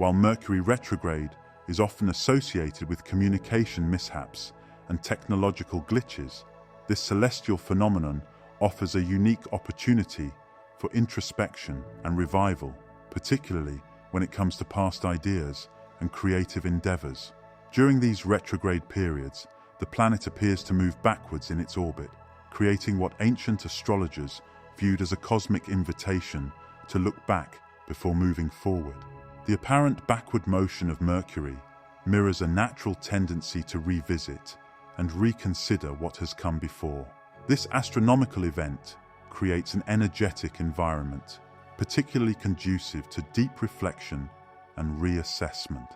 While Mercury retrograde is often associated with communication mishaps and technological glitches, this celestial phenomenon offers a unique opportunity for introspection and revival, particularly when it comes to past ideas and creative endeavors. During these retrograde periods, the planet appears to move backwards in its orbit, creating what ancient astrologers viewed as a cosmic invitation to look back before moving forward. The apparent backward motion of Mercury mirrors a natural tendency to revisit and reconsider what has come before. This astronomical event creates an energetic environment, particularly conducive to deep reflection and reassessment.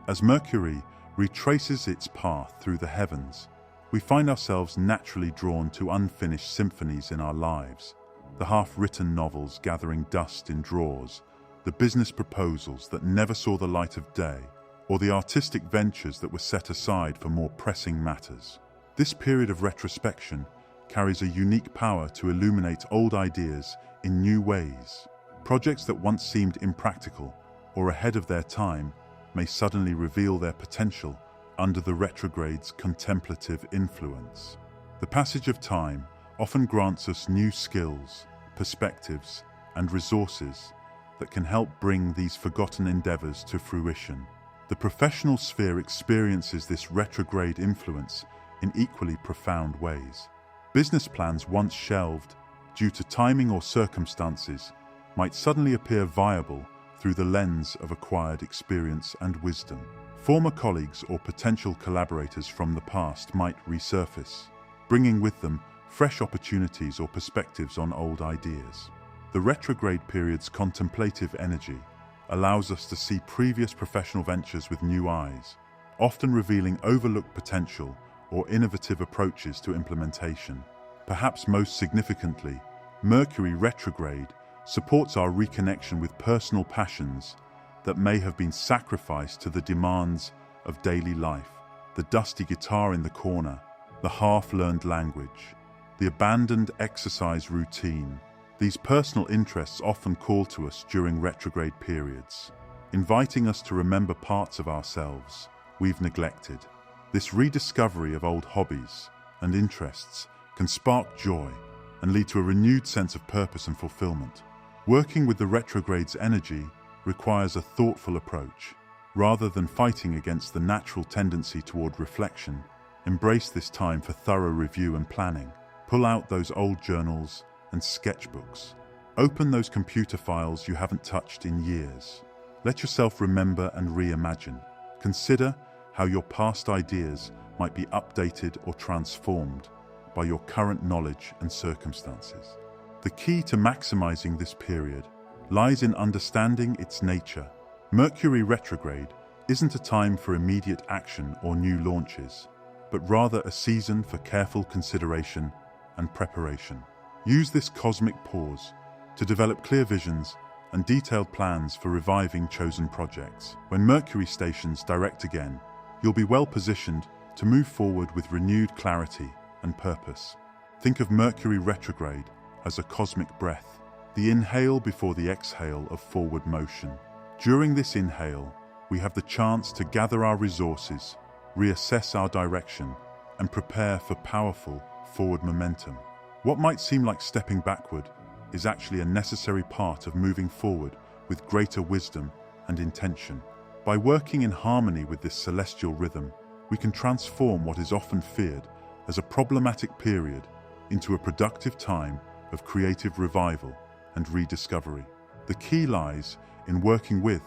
As Mercury retraces its path through the heavens, we find ourselves naturally drawn to unfinished symphonies in our lives, the half-written novels gathering dust in drawers, the business proposals that never saw the light of day, or the artistic ventures that were set aside for more pressing matters. This period of retrospection carries a unique power to illuminate old ideas in new ways. Projects that once seemed impractical or ahead of their time may suddenly reveal their potential under the retrograde's contemplative influence. The passage of time often grants us new skills, perspectives, and resources that can help bring these forgotten endeavors to fruition. The professional sphere experiences this retrograde influence in equally profound ways. Business plans once shelved due to timing or circumstances might suddenly appear viable through the lens of acquired experience and wisdom. Former colleagues or potential collaborators from the past might resurface, bringing with them fresh opportunities or perspectives on old ideas. The retrograde period's contemplative energy allows us to see previous professional ventures with new eyes, often revealing overlooked potential or innovative approaches to implementation. Perhaps most significantly, Mercury retrograde supports our reconnection with personal passions that may have been sacrificed to the demands of daily life. The dusty guitar in the corner, the half-learned language, the abandoned exercise routine. These personal interests often call to us during retrograde periods, inviting us to remember parts of ourselves we've neglected. This rediscovery of old hobbies and interests can spark joy and lead to a renewed sense of purpose and fulfillment. Working with the retrograde's energy requires a thoughtful approach. Rather than fighting against the natural tendency toward reflection, embrace this time for thorough review and planning. Pull out those old journals and sketchbooks. Open those computer files you haven't touched in years. Let yourself remember and reimagine. Consider how your past ideas might be updated or transformed by your current knowledge and circumstances. The key to maximizing this period lies in understanding its nature. Mercury retrograde isn't a time for immediate action or new launches, but rather a season for careful consideration and preparation. Use this cosmic pause to develop clear visions and detailed plans for reviving chosen projects. When Mercury stations direct again, you'll be well positioned to move forward with renewed clarity and purpose. Think of Mercury retrograde as a cosmic breath, the inhale before the exhale of forward motion. During this inhale, we have the chance to gather our resources, reassess our direction, and prepare for powerful forward momentum. What might seem like stepping backward is actually a necessary part of moving forward with greater wisdom and intention. By working in harmony with this celestial rhythm, we can transform what is often feared as a problematic period into a productive time of creative revival and rediscovery. The key lies in working with,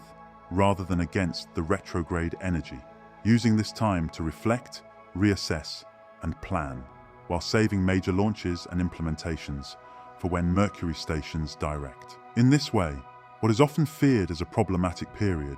rather than against, the retrograde energy, using this time to reflect, reassess, and plan, while saving major launches and implementations for when Mercury stations direct. In this way, what is often feared as a problematic period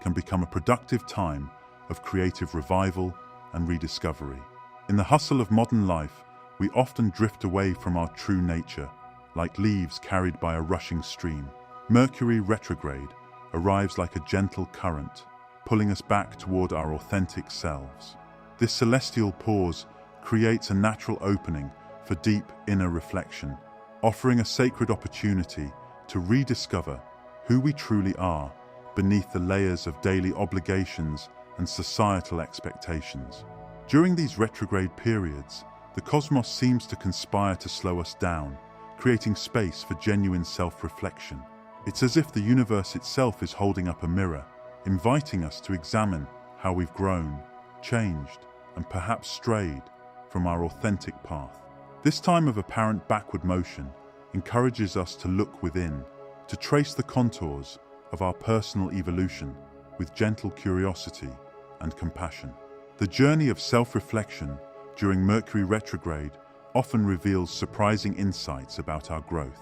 can become a productive time of creative revival and rediscovery. In the hustle of modern life, we often drift away from our true nature, like leaves carried by a rushing stream. Mercury retrograde arrives like a gentle current, pulling us back toward our authentic selves. This celestial pause creates a natural opening for deep inner reflection, offering a sacred opportunity to rediscover who we truly are beneath the layers of daily obligations and societal expectations. During these retrograde periods, the cosmos seems to conspire to slow us down, creating space for genuine self-reflection. It's as if the universe itself is holding up a mirror, inviting us to examine how we've grown, changed, and perhaps strayed from our authentic path. This time of apparent backward motion encourages us to look within, to trace the contours of our personal evolution with gentle curiosity and compassion. The journey of self-reflection during Mercury retrograde often reveals surprising insights about our growth.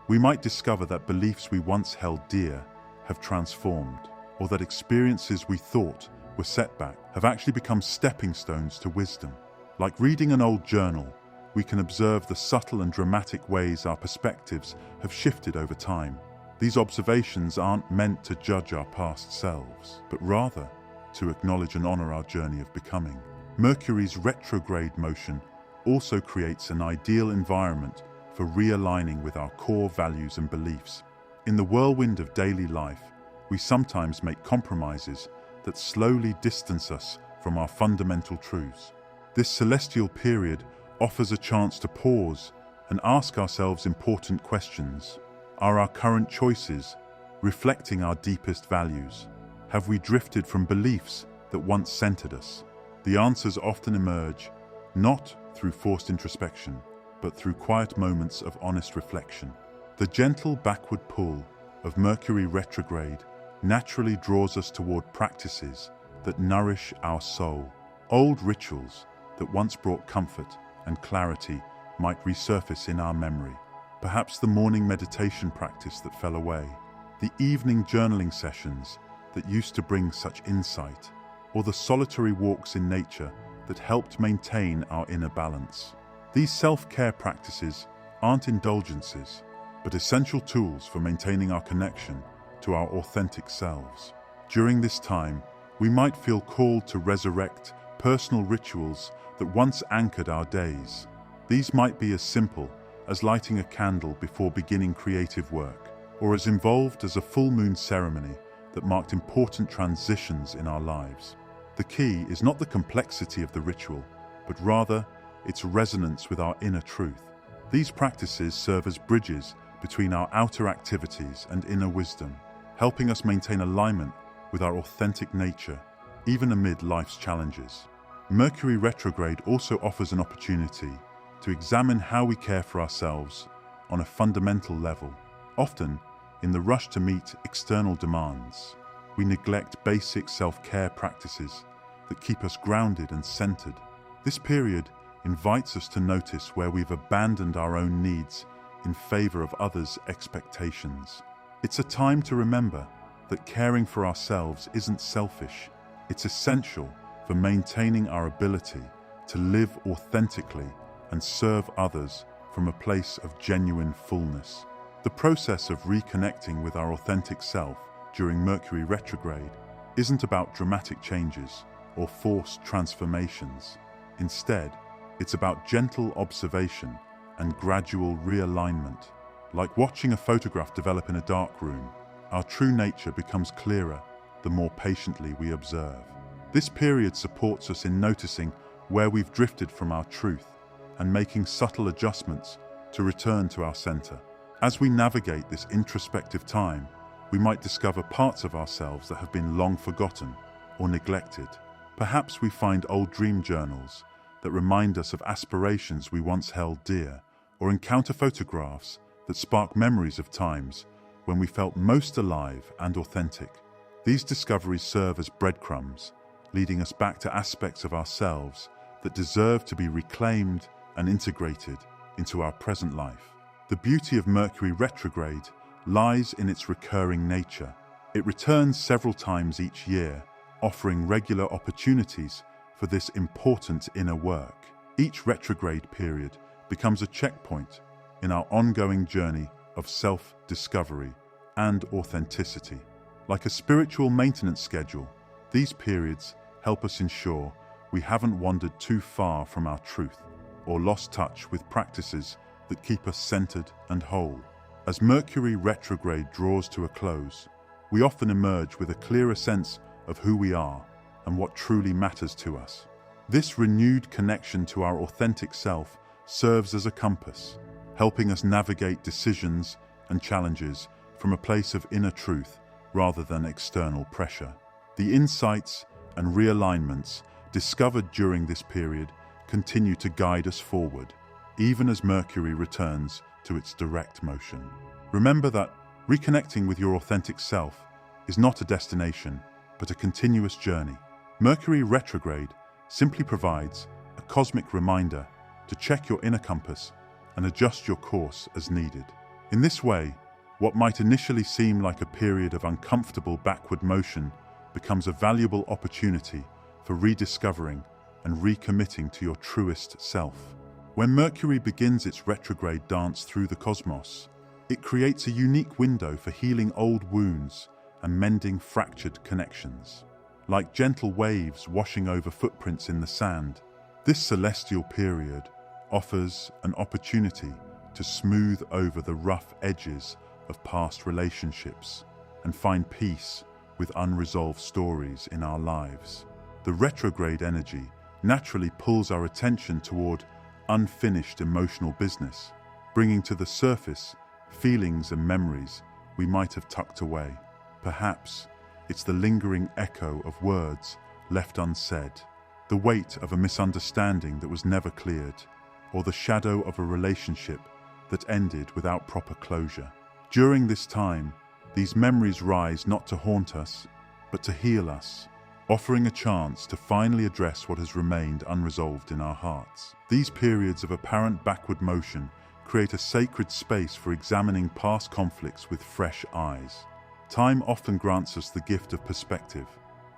We might discover that beliefs we once held dear have transformed, or that experiences we thought were setbacks have actually become stepping stones to wisdom. Like reading an old journal, we can observe the subtle and dramatic ways our perspectives have shifted over time. These observations aren't meant to judge our past selves, but rather to acknowledge and honor our journey of becoming. Mercury's retrograde motion also creates an ideal environment for realigning with our core values and beliefs. In the whirlwind of daily life, we sometimes make compromises that slowly distance us from our fundamental truths. This celestial period offers a chance to pause and ask ourselves important questions. Are our current choices reflecting our deepest values? Have we drifted from beliefs that once centered us? The answers often emerge not through forced introspection, but through quiet moments of honest reflection. The gentle backward pull of Mercury retrograde naturally draws us toward practices that nourish our soul. Old rituals that once brought comfort and clarity might resurface in our memory. Perhaps the morning meditation practice that fell away, the evening journaling sessions that used to bring such insight, or the solitary walks in nature that helped maintain our inner balance. These self-care practices aren't indulgences, but essential tools for maintaining our connection to our authentic selves. During this time, we might feel called to resurrect personal rituals that once anchored our days. These might be as simple as lighting a candle before beginning creative work, or as involved as a full moon ceremony that marked important transitions in our lives. The key is not the complexity of the ritual, but rather its resonance with our inner truth. These practices serve as bridges between our outer activities and inner wisdom, helping us maintain alignment with our authentic nature, even amid life's challenges. Mercury retrograde also offers an opportunity to examine how we care for ourselves on a fundamental level. Often, in the rush to meet external demands, we neglect basic self-care practices that keep us grounded and centered. This period invites us to notice where we've abandoned our own needs in favor of others' expectations. It's a time to remember that caring for ourselves isn't selfish. It's essential for maintaining our ability to live authentically and serve others from a place of genuine fullness. The process of reconnecting with our authentic self during Mercury retrograde isn't about dramatic changes or forced transformations. Instead, it's about gentle observation and gradual realignment. Like watching a photograph develop in a dark room, our true nature becomes clearer the more patiently we observe. This period supports us in noticing where we've drifted from our truth and making subtle adjustments to return to our center. As we navigate this introspective time, we might discover parts of ourselves that have been long forgotten or neglected. Perhaps we find old dream journals that remind us of aspirations we once held dear, or encounter photographs that spark memories of times when we felt most alive and authentic. These discoveries serve as breadcrumbs, leading us back to aspects of ourselves that deserve to be reclaimed and integrated into our present life. The beauty of Mercury retrograde lies in its recurring nature. It returns several times each year, offering regular opportunities for this important inner work. Each retrograde period becomes a checkpoint in our ongoing journey of self-discovery and authenticity. Like a spiritual maintenance schedule, these periods help us ensure we haven't wandered too far from our truth or lost touch with practices that keep us centered and whole. As Mercury retrograde draws to a close, we often emerge with a clearer sense of who we are and what truly matters to us. This renewed connection to our authentic self serves as a compass, helping us navigate decisions and challenges from a place of inner truth rather than external pressure. The insights and realignments discovered during this period continue to guide us forward, even as Mercury returns to its direct motion. Remember that reconnecting with your authentic self is not a destination, but a continuous journey. Mercury retrograde simply provides a cosmic reminder to check your inner compass and adjust your course as needed. In this way, what might initially seem like a period of uncomfortable backward motion becomes a valuable opportunity for rediscovering and recommitting to your truest self. When Mercury begins its retrograde dance through the cosmos, it creates a unique window for healing old wounds and mending fractured connections. Like gentle waves washing over footprints in the sand, this celestial period offers an opportunity to smooth over the rough edges of past relationships and find peace with unresolved stories in our lives. The retrograde energy naturally pulls our attention toward unfinished emotional business, bringing to the surface feelings and memories we might have tucked away. Perhaps it's the lingering echo of words left unsaid, the weight of a misunderstanding that was never cleared, or the shadow of a relationship that ended without proper closure. During this time, these memories rise not to haunt us, but to heal us, offering a chance to finally address what has remained unresolved in our hearts. These periods of apparent backward motion create a sacred space for examining past conflicts with fresh eyes. Time often grants us the gift of perspective,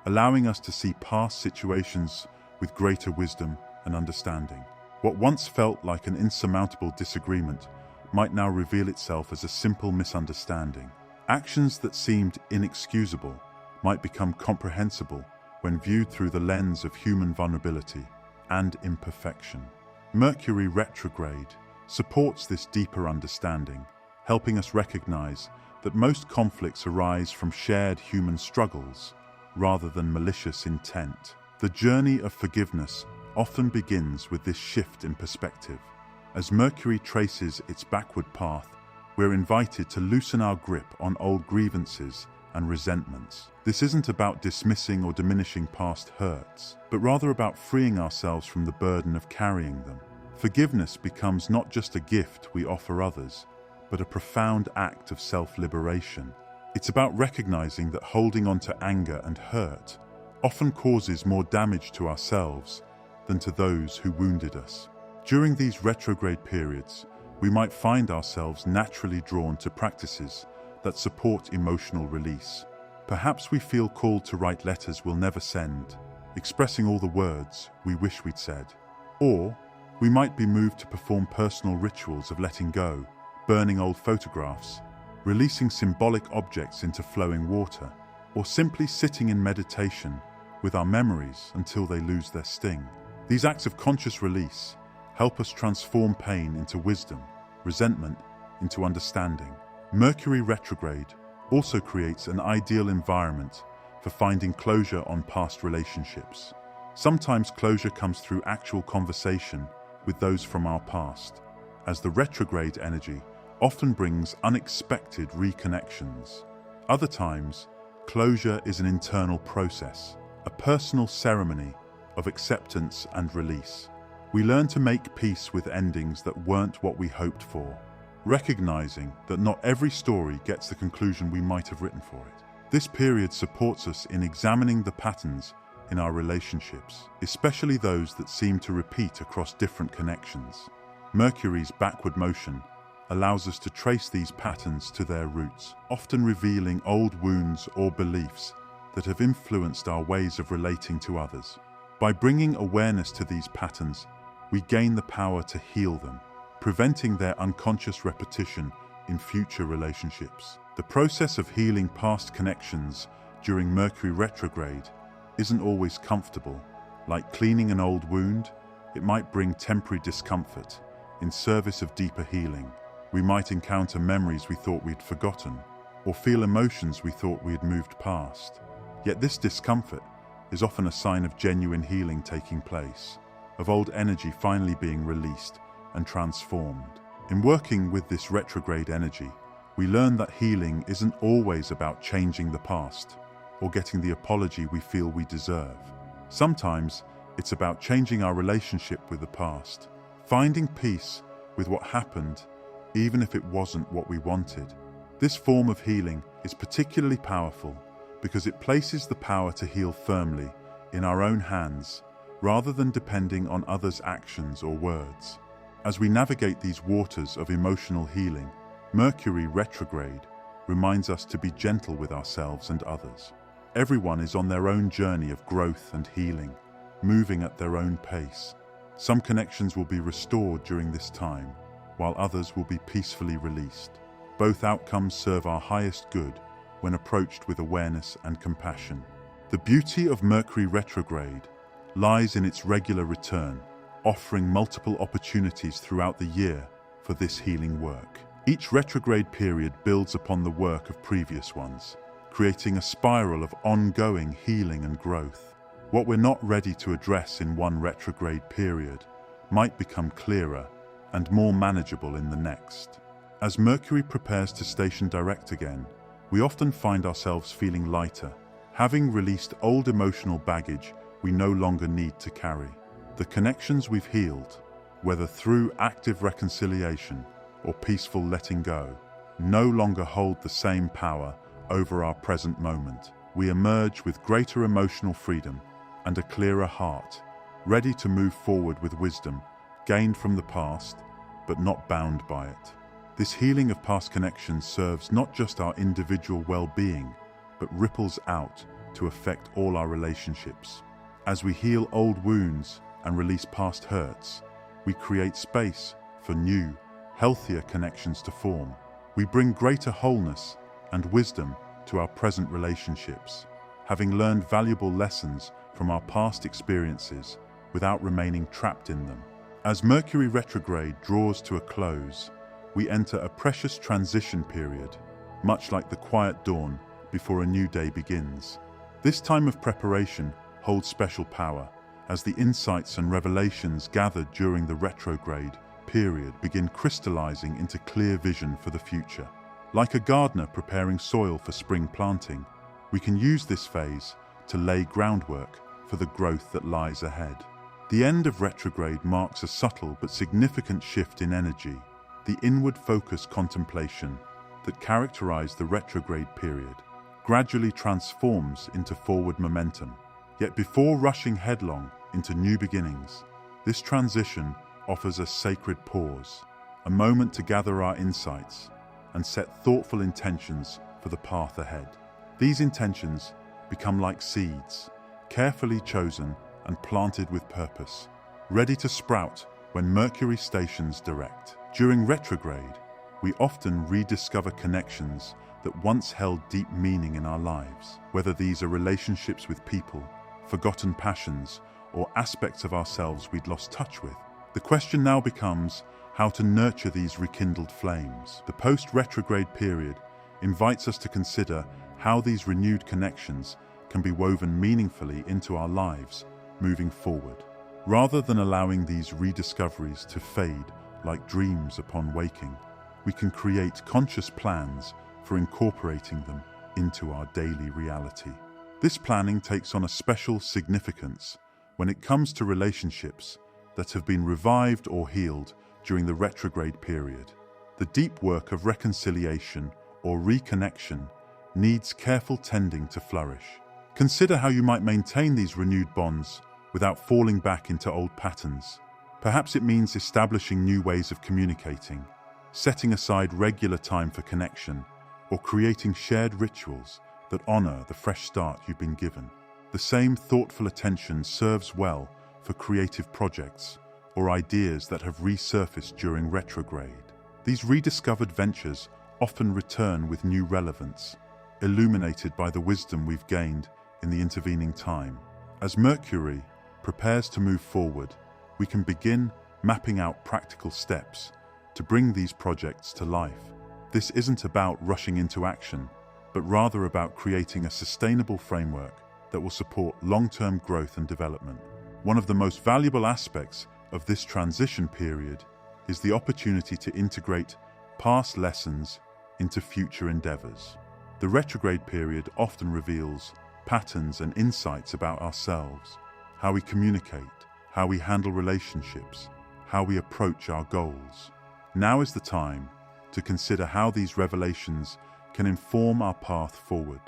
allowing us to see past situations with greater wisdom and understanding. What once felt like an insurmountable disagreement might now reveal itself as a simple misunderstanding. Actions that seemed inexcusable might become comprehensible when viewed through the lens of human vulnerability and imperfection. Mercury retrograde supports this deeper understanding, helping us recognize that most conflicts arise from shared human struggles rather than malicious intent. The journey of forgiveness often begins with this shift in perspective. As Mercury traces its backward path, we're invited to loosen our grip on old grievances and resentments. This isn't about dismissing or diminishing past hurts, but rather about freeing ourselves from the burden of carrying them. Forgiveness becomes not just a gift we offer others, but a profound act of self-liberation. It's about recognizing that holding on to anger and hurt often causes more damage to ourselves than to those who wounded us. During these retrograde periods, we might find ourselves naturally drawn to practices that support emotional release. Perhaps we feel called to write letters we'll never send, expressing all the words we wish we'd said. Or we might be moved to perform personal rituals of letting go, burning old photographs, releasing symbolic objects into flowing water, or simply sitting in meditation with our memories until they lose their sting. These acts of conscious release help us transform pain into wisdom, resentment into understanding. Mercury retrograde also creates an ideal environment for finding closure on past relationships. Sometimes closure comes through actual conversation with those from our past, as the retrograde energy often brings unexpected reconnections. Other times, closure is an internal process, a personal ceremony of acceptance and release. We learn to make peace with endings that weren't what we hoped for, recognizing that not every story gets the conclusion we might have written for it. This period supports us in examining the patterns in our relationships, especially those that seem to repeat across different connections. Mercury's backward motion allows us to trace these patterns to their roots, often revealing old wounds or beliefs that have influenced our ways of relating to others. By bringing awareness to these patterns, we gain the power to heal them, preventing their unconscious repetition in future relationships. The process of healing past connections during Mercury retrograde isn't always comfortable. Like cleaning an old wound, it might bring temporary discomfort in service of deeper healing. We might encounter memories we thought we'd forgotten, or feel emotions we thought we had moved past. Yet this discomfort is often a sign of genuine healing taking place, of old energy finally being released and transformed. In working with this retrograde energy, we learn that healing isn't always about changing the past or getting the apology we feel we deserve. Sometimes it's about changing our relationship with the past, finding peace with what happened, even if it wasn't what we wanted. This form of healing is particularly powerful because it places the power to heal firmly in our own hands, rather than depending on others' actions or words. As we navigate these waters of emotional healing, Mercury retrograde reminds us to be gentle with ourselves and others. Everyone is on their own journey of growth and healing, moving at their own pace. Some connections will be restored during this time, while others will be peacefully released. Both outcomes serve our highest good when approached with awareness and compassion. The beauty of Mercury retrograde lies in its regular return, offering multiple opportunities throughout the year for this healing work. Each retrograde period builds upon the work of previous ones, creating a spiral of ongoing healing and growth. What we're not ready to address in one retrograde period might become clearer and more manageable in the next. As Mercury prepares to station direct again, we often find ourselves feeling lighter, having released old emotional baggage we no longer need to carry. The connections we've healed, whether through active reconciliation or peaceful letting go, no longer hold the same power over our present moment. We emerge with greater emotional freedom and a clearer heart, ready to move forward with wisdom gained from the past, but not bound by it. This healing of past connections serves not just our individual well-being, but ripples out to affect all our relationships. As we heal old wounds and release past hurts, we create space for new, healthier connections to form. We bring greater wholeness and wisdom to our present relationships, having learned valuable lessons from our past experiences without remaining trapped in them. As Mercury retrograde draws to a close, we enter a precious transition period, much like the quiet dawn before a new day begins. This time of preparation holds special power, as the insights and revelations gathered during the retrograde period begin crystallizing into clear vision for the future. Like a gardener preparing soil for spring planting, we can use this phase to lay groundwork for the growth that lies ahead. The end of retrograde marks a subtle but significant shift in energy. The inward-focused contemplation that characterized the retrograde period gradually transforms into forward momentum. Yet before rushing headlong into new beginnings, this transition offers a sacred pause, a moment to gather our insights and set thoughtful intentions for the path ahead. These intentions become like seeds, carefully chosen and planted with purpose, ready to sprout when Mercury stations direct. During retrograde, we often rediscover connections that once held deep meaning in our lives, whether these are relationships with people, forgotten passions, or aspects of ourselves we'd lost touch with. The question now becomes how to nurture these rekindled flames. The post-retrograde period invites us to consider how these renewed connections can be woven meaningfully into our lives moving forward. Rather than allowing these rediscoveries to fade like dreams upon waking, we can create conscious plans for incorporating them into our daily reality. This planning takes on a special significance when it comes to relationships that have been revived or healed during the retrograde period. The deep work of reconciliation or reconnection needs careful tending to flourish. Consider how you might maintain these renewed bonds without falling back into old patterns. Perhaps it means establishing new ways of communicating, setting aside regular time for connection, or creating shared rituals that honor the fresh start you've been given. The same thoughtful attention serves well for creative projects or ideas that have resurfaced during retrograde. These rediscovered ventures often return with new relevance, illuminated by the wisdom we've gained in the intervening time. As Mercury prepares to move forward, we can begin mapping out practical steps to bring these projects to life. This isn't about rushing into action, but rather about creating a sustainable framework that will support long-term growth and development. One of the most valuable aspects of this transition period is the opportunity to integrate past lessons into future endeavors. The retrograde period often reveals patterns and insights about ourselves, how we communicate, how we handle relationships, how we approach our goals. Now is the time to consider how these revelations can inform our path forward.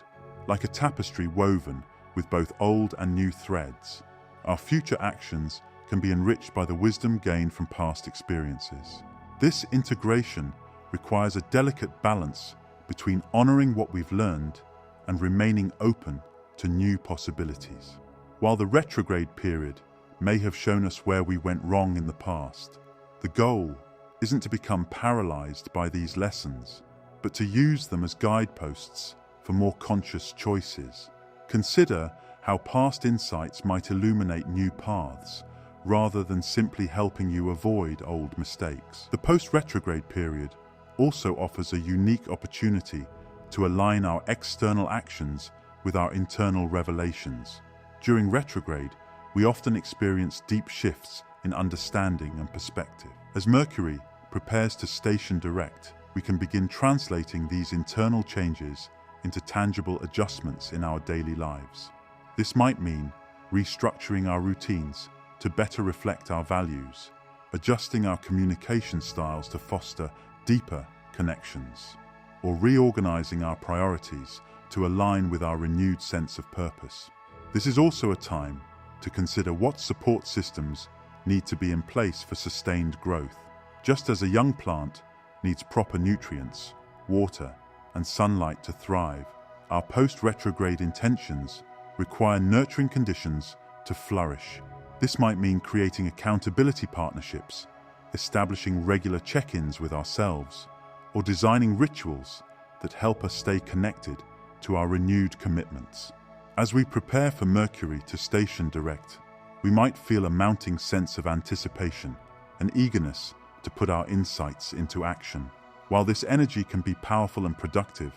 Like a tapestry woven with both old and new threads, our future actions can be enriched by the wisdom gained from past experiences. This integration requires a delicate balance between honoring what we've learned and remaining open to new possibilities. While the retrograde period may have shown us where we went wrong in the past, the goal isn't to become paralyzed by these lessons, but to use them as guideposts for more conscious choices. Consider how past insights might illuminate new paths, rather than simply helping you avoid old mistakes. The post-retrograde period also offers a unique opportunity to align our external actions with our internal revelations. During retrograde, we often experience deep shifts in understanding and perspective. As Mercury prepares to station direct, we can begin translating these internal changes into tangible adjustments in our daily lives. This might mean restructuring our routines to better reflect our values, adjusting our communication styles to foster deeper connections, or reorganizing our priorities to align with our renewed sense of purpose. This is also a time to consider what support systems need to be in place for sustained growth. Just as a young plant needs proper nutrients, water, and sunlight to thrive, our post-retrograde intentions require nurturing conditions to flourish. This might mean creating accountability partnerships, establishing regular check-ins with ourselves, or designing rituals that help us stay connected to our renewed commitments. As we prepare for Mercury to station direct, we might feel a mounting sense of anticipation and eagerness to put our insights into action. While this energy can be powerful and productive,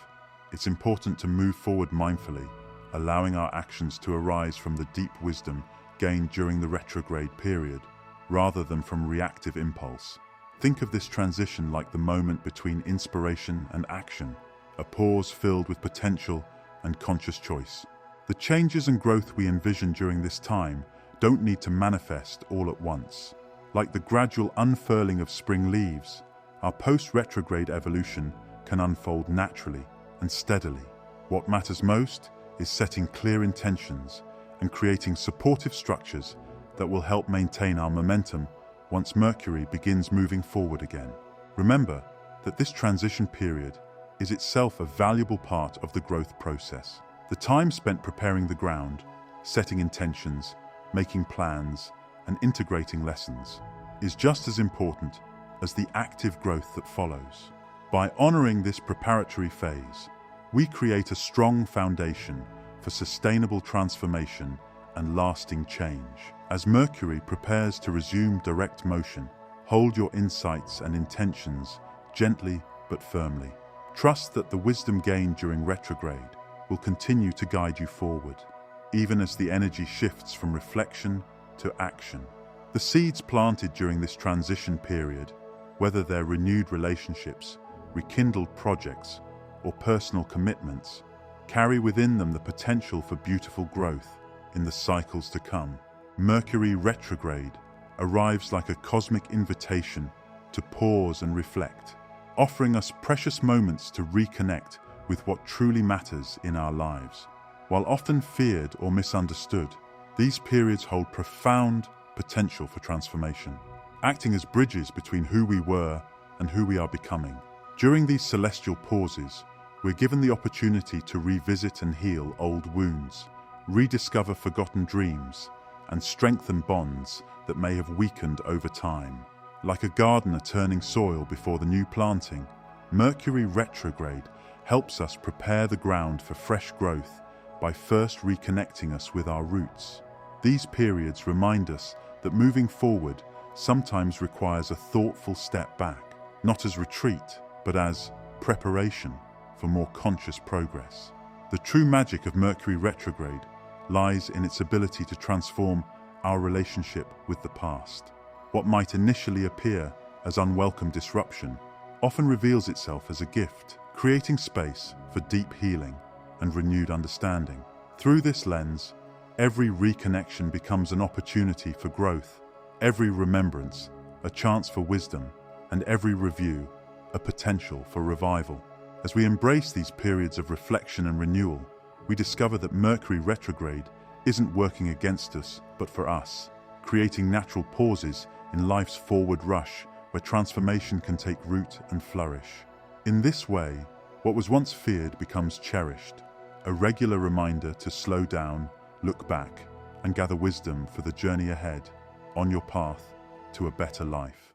it's important to move forward mindfully, allowing our actions to arise from the deep wisdom gained during the retrograde period, rather than from reactive impulse. Think of this transition like the moment between inspiration and action, a pause filled with potential and conscious choice. The changes and growth we envision during this time don't need to manifest all at once. Like the gradual unfurling of spring leaves, our post-retrograde evolution can unfold naturally and steadily. What matters most is setting clear intentions and creating supportive structures that will help maintain our momentum once Mercury begins moving forward again. Remember that this transition period is itself a valuable part of the growth process. The time spent preparing the ground, setting intentions, making plans, and integrating lessons is just as important as the active growth that follows. By honoring this preparatory phase, we create a strong foundation for sustainable transformation and lasting change. As Mercury prepares to resume direct motion, hold your insights and intentions gently but firmly. Trust that the wisdom gained during retrograde will continue to guide you forward, even as the energy shifts from reflection to action. The seeds planted during this transition period, whether they're renewed relationships, rekindled projects, or personal commitments, carry within them the potential for beautiful growth in the cycles to come. Mercury retrograde arrives like a cosmic invitation to pause and reflect, offering us precious moments to reconnect with what truly matters in our lives. While often feared or misunderstood, these periods hold profound potential for transformation, acting as bridges between who we were and who we are becoming. During these celestial pauses, we're given the opportunity to revisit and heal old wounds, rediscover forgotten dreams, and strengthen bonds that may have weakened over time. Like a gardener turning soil before the new planting, Mercury retrograde helps us prepare the ground for fresh growth by first reconnecting us with our roots. These periods remind us that moving forward sometimes requires a thoughtful step back, not as retreat, but as preparation. for more conscious progress. The true magic of Mercury retrograde lies in its ability to transform our relationship with the past. What might initially appear as unwelcome disruption often reveals itself as a gift, creating space for deep healing and renewed understanding. Through this lens, every reconnection becomes an opportunity for growth, every remembrance a chance for wisdom, and every review a potential for revival. As we embrace these periods of reflection and renewal, we discover that Mercury retrograde isn't working against us, but for us, creating natural pauses in life's forward rush where transformation can take root and flourish. In this way, what was once feared becomes cherished, a regular reminder to slow down, look back, and gather wisdom for the journey ahead on your path to a better life.